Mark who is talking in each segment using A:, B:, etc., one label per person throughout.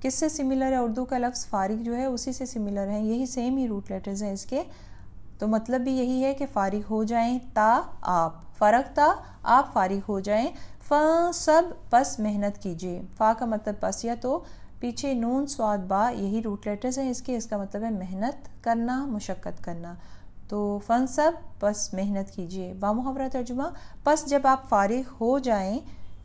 A: کس سے سملر ہے؟ اردو کا لفظ فارغ جو ہے اسی سے سملر ہے، یہی سیم ہی روٹ لیٹرز ہیں اس کے، تو مطلب بھی یہی ہے کہ فارغ ہو جائیں، تا آپ، فرغ تا آپ فارغ ہو جائیں، سب پس محنت کیجیے، فا کا مطلب پس یا تو، پیچھے نون صاد با یہی روٹ لیٹرز ہیں اس کے، اس کا مطلب ہے محنت کرنا، مشقت کرنا، تو فن سب پس محنت کیجیے۔ با محاورہ ترجمہ، پس جب آپ فارغ ہو جائیں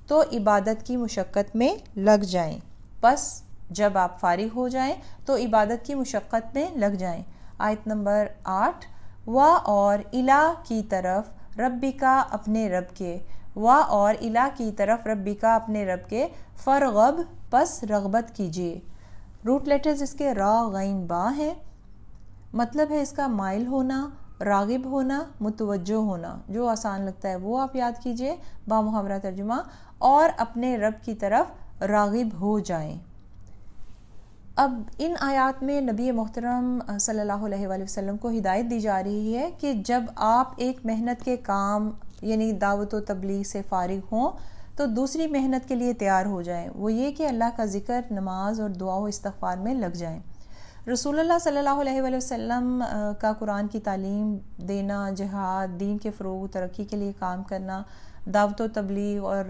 A: تو عبادت کی مشقت میں لگ جائیں، پس جب آپ فارغ ہو جائیں تو عبادت کی مشقت میں لگ جائیں۔ آیت نمبر 8، وا اور الہ کی طرف ربکا اپنے رب کے، وا اور الہ کی طرف ربکا اپنے رب کے، فرغب پس رغبت کیجیے۔ روٹ لیٹرز اس کے را غین با ہیں، مطلب ہے اس کا مائل ہونا، راغب ہونا، متوجہ ہونا، جو آسان لگتا ہے وہ آپ یاد کیجئے۔ با محاورہ ترجمہ، اور اپنے رب کی طرف راغب ہو جائیں۔ اب ان آیات میں نبی محترم صلی اللہ علیہ وآلہ وسلم کو ہدایت دی جا رہی ہے کہ جب آپ ایک محنت کے کام یعنی دعوت و تبلیغ سے فارغ ہوں تو دوسری محنت کے لیے تیار ہو جائیں، وہ یہ کہ اللہ کا ذکر، نماز اور دعا و استغفار میں لگ جائیں۔ رسول اللہ صلی اللہ علیہ وآلہ وسلم کا قرآن کی تعلیم دینا، جہاد، دین کے فروغ و ترقی کے لیے کام کرنا، دعوت و تبلیغ اور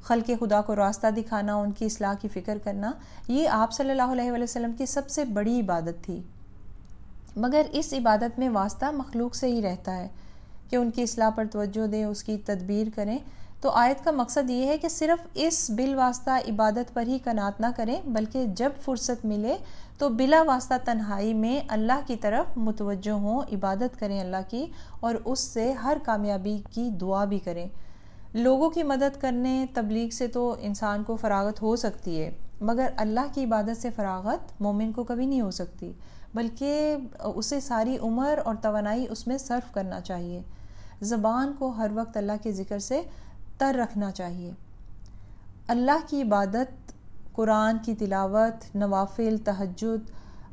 A: خلق خدا کو راستہ دکھانا، ان کی اصلاح کی فکر کرنا، یہ آپ صلی اللہ علیہ وآلہ وسلم کی سب سے بڑی عبادت تھی، مگر اس عبادت میں واسطہ مخلوق سے ہی رہتا ہے کہ ان کی اصلاح پر توجہ دیں، اس کی تدبیر کریں۔ تو آیت کا مقصد یہ ہے کہ صرف اس بالواسطہ عبادت پر ہی قناعت نہ کریں، بلکہ جب فرصت ملے تو بلا واسطہ تنہائی میں اللہ کی طرف متوجہ ہوں، عبادت کریں اللہ کی، اور اس سے ہر کامیابی کی دعا بھی کریں۔ لوگوں کی مدد کرنے، تبلیغ سے تو انسان کو فراغت ہو سکتی ہے، مگر اللہ کی عبادت سے فراغت مومن کو کبھی نہیں ہو سکتی، بلکہ اسے ساری عمر اور توانائی اس میں صرف کرنا چاہیے۔ زبان کو ہر وقت اللہ کے ذکر سے تر رکھنا چاہیے۔ اللہ کی عبادت، قرآن کی تلاوت، نوافل، تہجد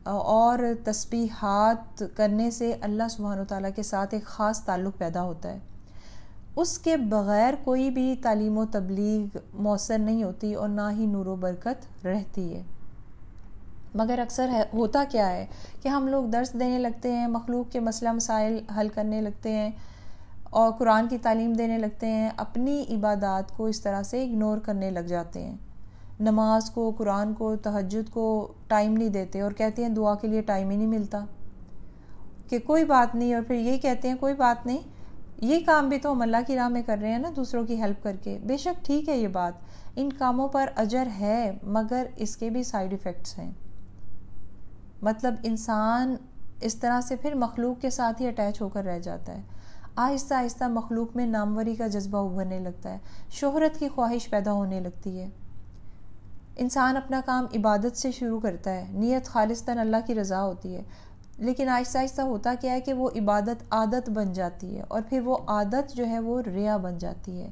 A: اور تسبیحات کرنے سے اللہ سبحانہ وتعالیٰ کے ساتھ ایک خاص تعلق پیدا ہوتا ہے۔ اس کے بغیر کوئی بھی تعلیم و تبلیغ مؤثر نہیں ہوتی اور نہ ہی نور و برکت رہتی ہے۔ مگر اکثر ہوتا کیا ہے کہ ہم لوگ درس دینے لگتے ہیں، مخلوق کے مسئلہ مسائل حل کرنے لگتے ہیں اور قرآن کی تعلیم دینے لگتے ہیں، اپنی عبادات کو اس طرح سے اگنور کرنے لگ جاتے ہیں، نماز کو، قرآن کو، تہجد کو ٹائم نہیں دیتے اور کہتے ہیں دعا کے لیے ٹائم ہی نہیں ملتا کہ کوئی بات نہیں، اور پھر یہ کہتے ہیں کوئی بات نہیں، یہ کام بھی تو ہم اللہ کی راہ میں کر رہے ہیں نا، دوسروں کی ہیلپ کر کے۔ بے شک ٹھیک ہے یہ بات، ان کاموں پر اجر ہے، مگر اس کے بھی سائیڈ ایفیکٹس ہیں۔ مطلب انسان اس طرح سے پھر مخلوق کے ساتھ ہی اٹیچ ہو کر رہ جاتا ہے، آہستہ آہستہ مخلوق میں ناموری کا جذبہ ابھرنے لگتا ہے، شہرت کی خواہش پیدا ہونے لگتی ہے۔ انسان اپنا کام عبادت سے شروع کرتا ہے، نیت خالصتاً اللہ کی رضا ہوتی ہے، لیکن آہستہ آہستہ ہوتا کیا ہے کہ وہ عبادت عادت بن جاتی ہے، اور پھر وہ عادت جو ہے وہ ریا بن جاتی ہے،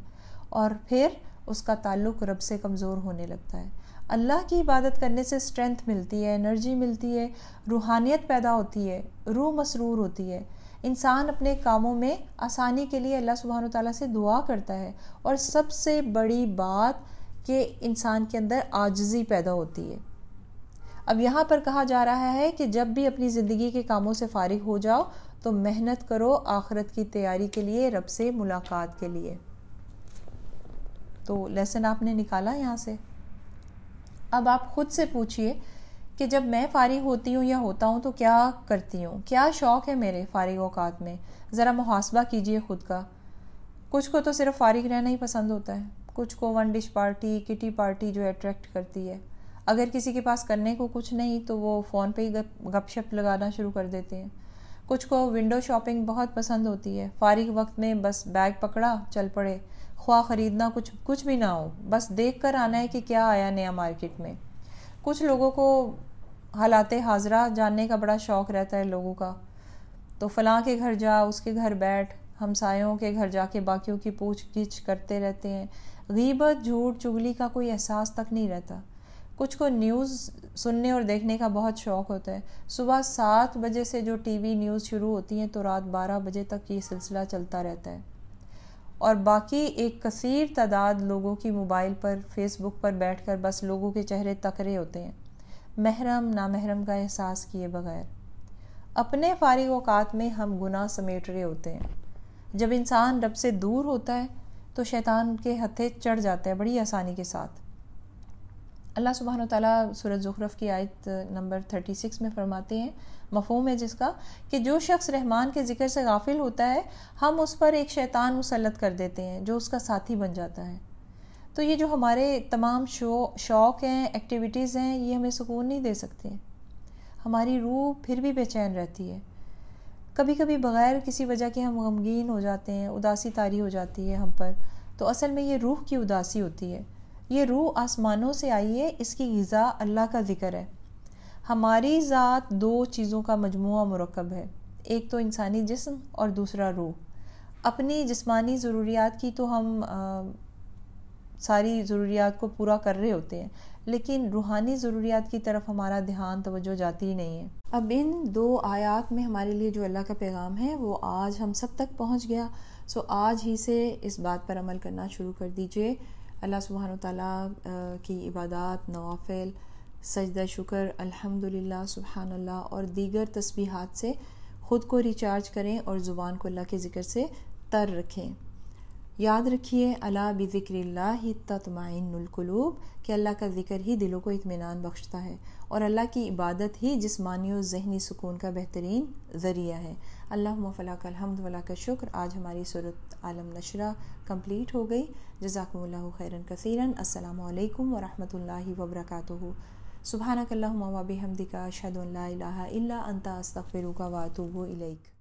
A: اور پھر اس کا تعلق رب سے کمزور ہونے لگتا ہے۔ اللہ کی عبادت کرنے سے اسٹرینتھ ملتی ہے، انرجی ملتی ہے، روحانیت پیدا ہوتی ہے، روح مسرور ہوتی ہے، انسان اپنے کاموں میں آسانی کے لیے اللہ سبحانہ وتعالیٰ سے دعا کرتا ہے، اور سب سے بڑی بات کہ انسان کے اندر عاجزی پیدا ہوتی ہے۔ اب یہاں پر کہا جا رہا ہے کہ جب بھی اپنی زندگی کے کاموں سے فارغ ہو جاؤ تو محنت کرو آخرت کی تیاری کے لیے، رب سے ملاقات کے لیے۔ تو لیسن آپ نے نکالا یہاں سے۔ اب آپ خود سے پوچھئے کہ جب میں فارغ ہوتی ہوں یا ہوتا ہوں تو کیا کرتی ہوں، کیا شوق ہے میرے فارغ اوقات میں، ذرا محاسبہ کیجئے خود کا۔ کچھ کو تو صرف فارغ رہنا ہی پسند ہوتا ہے، کچھ کو ون ڈش پارٹی، کٹی پارٹی جو اٹریکٹ کرتی ہے، اگر کسی کے پاس کرنے کو کچھ نہیں تو وہ فون پہ ہی گپ شپ لگانا شروع کر دیتے ہیں، کچھ کو ونڈو شاپنگ بہت پسند ہوتی ہے، فارغ وقت میں بس بیگ پکڑا چل پڑے، خواہ خریدنا کچھ بھی نہ ہو، بس دیکھ کر آنا ہے کہ کیا آیا نیا مارکیٹ میں۔ کچھ لوگوں کو حالات حاضرہ جاننے کا بڑا شوق رہتا ہے لوگوں کا، تو فلاں کے گھر جا، اس کے گھر بیٹھ، ہمسایوں کے گھر جا کے باقیوں کی پوچھ گچھ کرتے رہتے ہیں، غیبت، جھوٹ، چغلی کا کوئی احساس تک نہیں رہتا۔ کچھ کو نیوز سننے اور دیکھنے کا بہت شوق ہوتا ہے، صبح 7 بجے سے جو ٹی وی نیوز شروع ہوتی ہیں تو رات 12 بجے تک یہ سلسلہ چلتا رہتا ہے، اور باقی ایک کثیر تعداد لوگوں کی موبائل پر، فیس بک پر بیٹھ کر بس لوگوں کے چہرے تک رہے ہوتے ہیں۔ محرم نامحرم کا احساس کیے بغیر۔ اپنے فارغ اوقات میں ہم گناہ سمیٹ رہے ہوتے ہیں۔ جب انسان رب سے دور ہوتا ہے تو شیطان کے ہتھے چڑھ جاتے ہیں بڑی آسانی کے ساتھ۔ اللہ سبحانہ و تعالیٰ سورۃ زخرف کی آیت نمبر 36 میں فرماتے ہیں، مفہوم ہے جس کا کہ جو شخص رحمان کے ذکر سے غافل ہوتا ہے ہم اس پر ایک شیطان مسلط کر دیتے ہیں جو اس کا ساتھی بن جاتا ہے۔ تو یہ جو ہمارے تمام شوق ہیں، ایکٹیویٹیز ہیں، یہ ہمیں سکون نہیں دے سکتے۔ ہماری روح پھر بھی بے چین رہتی ہے۔ کبھی کبھی بغیر کسی وجہ کے ہم غمگین ہو جاتے ہیں، اداسی طاری ہو جاتی ہے ہم پر، تو اصل میں یہ روح کی اداسی ہوتی ہے۔ یہ روح آسمانوں سے آئی ہے، اس کی غذا اللہ کا ذکر ہے۔ ہماری ذات دو چیزوں کا مجموعہ مرکب ہے، ایک تو انسانی جسم اور دوسرا روح۔ اپنی جسمانی ضروریات کی تو ہم ساری ضروریات کو پورا کر رہے ہوتے ہیں، لیکن روحانی ضروریات کی طرف ہمارا دھیان توجہ جاتی ہی نہیں ہے۔ اب ان دو آیات میں ہمارے لیے جو اللہ کا پیغام ہے وہ آج ہم سب تک پہنچ گیا، سو آج ہی سے اس بات پر عمل کرنا شروع کر دیجئے۔ اللہ سبحانہ و تعالیٰ کی عبادات، نوافل، سجدہ شکر، الحمدللہ، سبحان اللہ اور دیگر تسبیحات سے خود کو ریچارج کریں اور زبان کو اللہ کے ذکر سے تر رکھیں۔ یاد رکھیے الا بذکر اللہ تطمئن القلوب کہ اللہ کا ذکر ہی دلوں کو اطمینان بخشتا ہے، اور اللہ کی عبادت ہی جسمانی و ذہنی سکون کا بہترین ذریعہ ہے۔ اللہم فلاک الحمد ولاک الشکر۔ آج ہماری سورۃ عالم نشرہ کمپلیٹ ہو گئی۔ جزاکم اللہ خیرا کثیرا۔ السلام علیکم ورحمۃ اللہ وبرکاتہ۔ سبحانک اللہم و بحمدک اشہد ان لا الہ الا انت استغفرک و اتوب الیک۔